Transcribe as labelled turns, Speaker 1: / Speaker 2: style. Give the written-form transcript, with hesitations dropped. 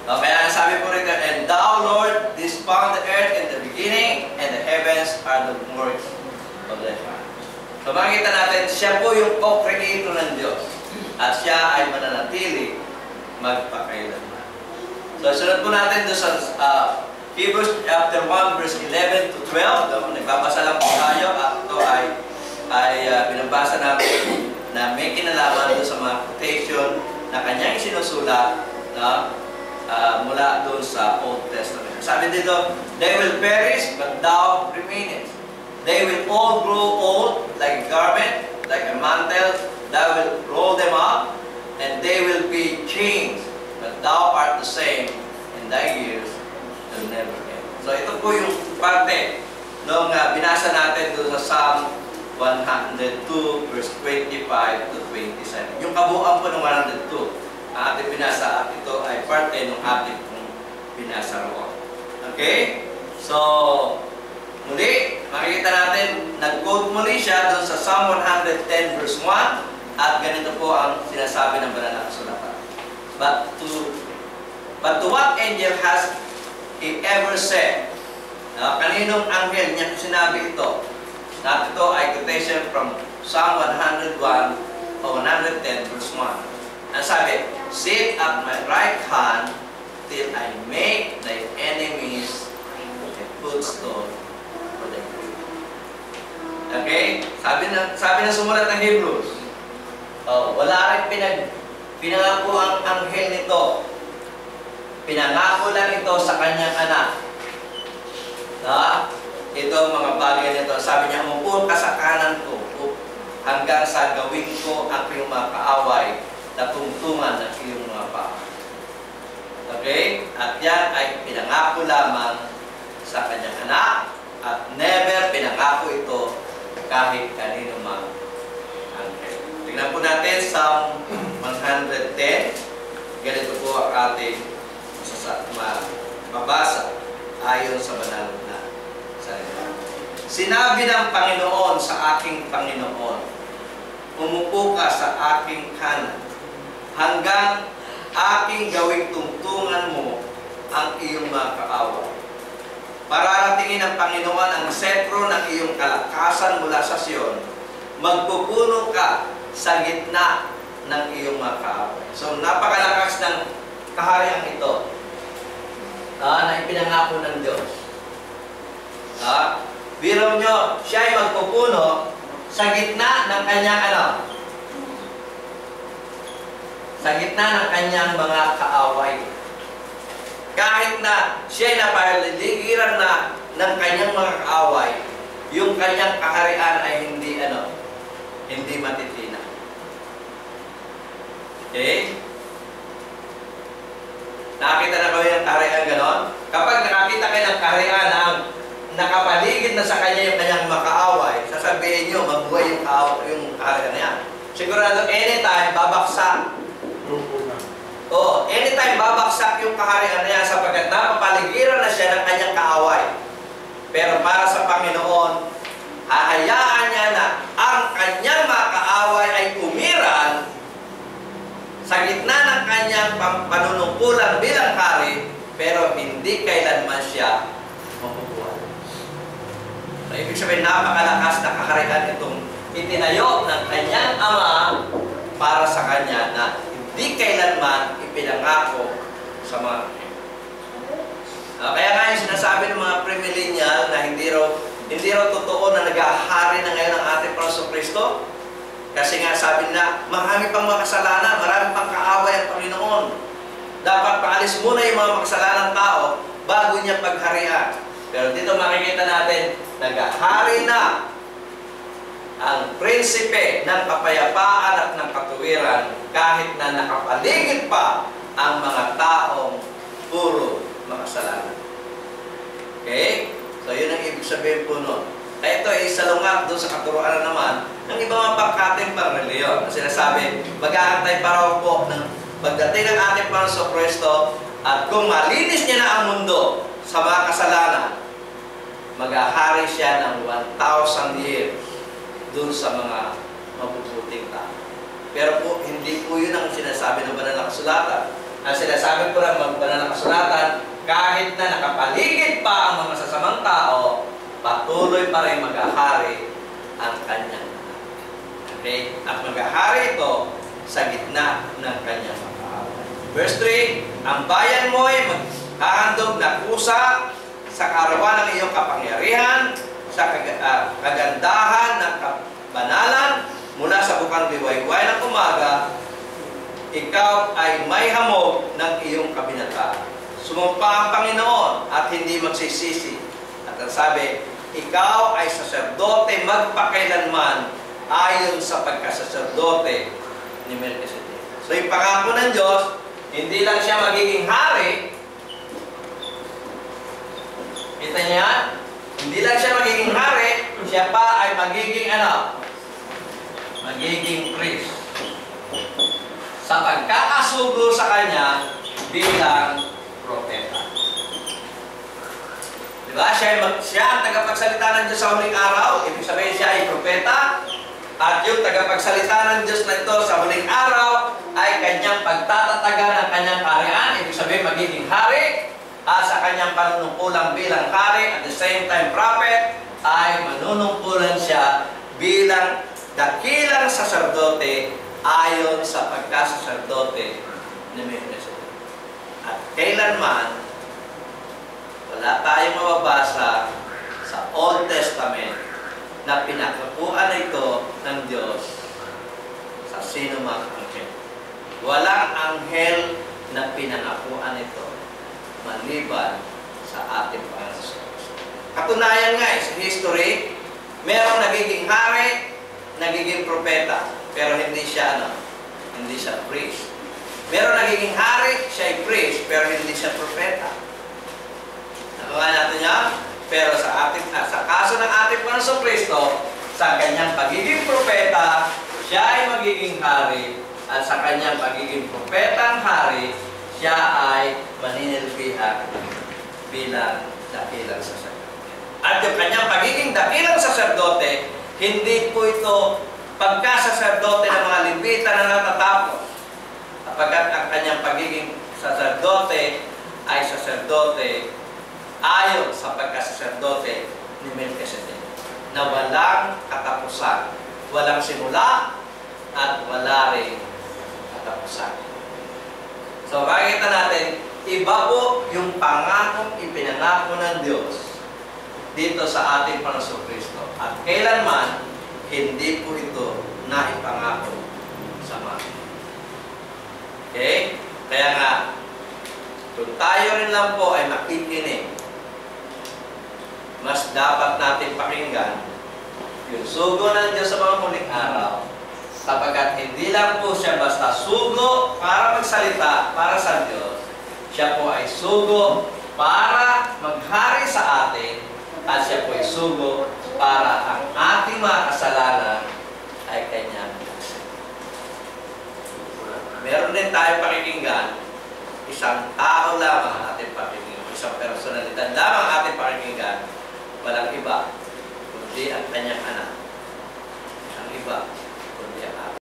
Speaker 1: No, kaya sabi po rito, and thou, Lord, didst found the earth in the beginning, and the heavens are the works of thy hand. So makikita natin, siya po yung co-creator ng Diyos. At siya ay mananatili magpakailanman. So sunod po natin doon sa Hebrews chapter 1 verse 11 to 12. Nagbabasa lang po tayo. At ito ay binabasa natin na may kinalaman doon sa mga quotation na kanyang sinusulat na mula doon sa Old Testament. Sabi dito, they will perish, but thou remainest. They will all grow old like a garment, like a mantle. Thou will roll them up, and they will be changed. But thou art the same, and thy years will never end. So ito po yung parte nung binasa natin doon sa Psalm 102 verse 25 to 27. Yung kabuuan po ng 102. Ang ating binasa at ito ay parte ng ating binasa roon. Okay? So, muli, makikita natin, nag-quote muli siya doon sa Psalm 110 verse 1 at ganito po ang sinasabi ng banal na kasulatan. But to what angel has he ever said? Kaninong anghel niya sinabi ito? At ito ay quotation from Psalm 101 o 110 verse 1. Ang sabi, sit at my right hand till I make thy enemies a footstool for thy feet. Okay? Sabi na sumulat ng Hebrews. Wala rin pinangako ang anghel nito. Pinangako lang ito sa kanyang anak. Ito mga bagay nito. Sabi niya, umupo ka sa kanan ko hanggang sa gawin ko ang iyong mga kaaway na tungtungan ng iyong mga paa. Okay? At yan ay pinangako lamang sa kanyang anak at never pinangako ito kahit kanino mang anghel. Tingnan po natin Psalm 110. Ganito po ang ating mabasa ayon sa banal na salita. Sinabi ng Panginoon sa aking Panginoon, umupo ka sa aking kanan hanggang aking gawing tungtungan mo ang iyong mga kaaway. Pararatingin ng Panginoon ang sentro ng iyong kalakasan mula sa Sion. Magpupuno ka sa gitna ng iyong mga kaaway. So, napakalakas ng kaharian ito na ipinangako ng Diyos. Biro nyo, siya ay magpupuno sa gitna ng kanyang sa gitna ng kanyang mga kaaway. Kahit na siya ay napaliligiran na ng kanyang mga kaaway, yung kanyang kaharian ay hindi matitina. Okay? Nakakita na kayo ng kaharian ganon? Kapag nakakita kayo ng kaharian na nakapaligid na sa kanya yung kanyang makaaway, sasabihin nyo, mabuhay yung kaharian niya. Sigurado, anytime, babaksak. Anytime babaksak yung kaharian niya sapagkat napapaligiran na siya ng kanyang kaaway. Pero para sa Panginoon, hahayaan niya na ang kanyang mga kaaway ay umiran sa gitna ng kanyang panunungkulan bilang hari, pero hindi kailanman siya mapupuan. So, ibig sabihin, napakalakas na kaharian itong itinayo ng kanyang ama para sa kanya na hindi kailanman ipinangako sa mga kaya nga yung sinasabi ng mga premillennial na hindi raw totoo na naghahari na ngayon ang ating Panginoong Kristo. Kasi nga sabi nila, marami pang mga kasalanan, marami pang kaaway ang Panginoon. Dapat paalis muna yung mga makasalanan tao bago niya pagharian. Pero dito makikita natin, naghahari na ang prinsipe ng kapayapaan at ng katuwiran kahit na nakapaligid pa ang mga taong puro makasalanan. Okay? So yun ang ibig sabihin po nun. Kaya ito ay salungat doon sa katuruan naman ng ibang mga pagkating pangreliyon. Na sinasabi, mag-aantay pa raw po ng pagdating ng ating Panginoong Kristo at kung malinis niya na ang mundo sa mga kasalanan, mag-ahari siya ng 1,000 years doon sa mga mabubuting tao. Pero po, hindi po yun ang sinasabi ng banal na kasulatan. Ang sinasabi ko lang banal na kasulatan patuloy pa rin maghahari ang kanyang anak. Okay? At maghahari ito sa gitna ng kanyang pag-aaway. Verse 3, ang bayan mo ay maghahandog na kusa sa karawan ng iyong kapangyarihan, sa kagandahan ng kabanalan, mula sa bukang liwayway ng umaga, ikaw ay may hamog ng iyong kabinataan. Sumumpa ang Panginoon at hindi magsisisi. At ang sabi, ikaw ay saserdote magpakailanman ayon sa pagkasaserdote ni Melchizedek. So yung pangako ng Diyos, hindi lang siya magiging hari. Kita niya? Hindi lang siya magiging hari, siya pa ay magiging ano? Magiging priest. Sa pagkakasugo sa kanya bilang propeta. Diba? Siya ang tagapagsalita ng Diyos sa huling araw. Ibig sabihin siya ay propeta. At yung tagapagsalita ng Diyos na ito sa huling araw ay kanyang pagtatataga ng kanyang kaharian. Ibig sabihin magiging hari. At sa kanyang panunungkulang bilang hari, at the same time prophet, ay manunungkulan siya bilang dakilang saserdote ayon sa pagkasaserdote ni Melchizedek. At kailanman, wala tayong mababasa sa Old Testament na pinakakuan ito ng Diyos sa sino mang anghel. Walang anghel na pinangakuan ito maliban sa ating Panginoon. Katunayan nga sa history, merong nagiging hari, nagiging propeta, pero hindi siya hindi siya priest. Meron nagiging hari, siya ay priest, pero hindi siya propeta. Nakuha natin niya? Pero sa kaso ng ating Panginoon Kristo, sa kanyang pagiging propeta, siya ay magiging hari, at sa kanyang pagiging propetang hari, siya ay maninilbihan bilang dakilang saserdote. At yung kanyang pagiging dakilang saserdote, hindi po ito pagkasaserdote ng mga Levita na natatapos. Kapagkat ang kanyang pagiging saserdote ay saserdote ayon sa pagkasaserdote ni Melchizedek, na walang katapusan, walang simula, at wala rin katapusan. So makikita natin, iba po yung pangakong ipinangako ng Diyos dito sa ating Panginoon Kristo. At kailanman, hindi po ito naipangako sa mga. Okay? Kaya nga, kung tayo rin lang po ay makikinig, mas dapat natin pakinggan yung sugo ng Diyos sa mga huling araw, sapagkat hindi lang po siya basta sugo para magsalita para sa Diyos, siya po ay sugo para maghari sa atin, at siya po ay sugo para ang ating mga kasalanan ay kanyang aksept. Meron din tayo pakikinggan, isang tao lamang ating pakikinggan, isang personalidad lamang ating pakikinggan, walang iba, kundi ang kanyang anak. Ang iba,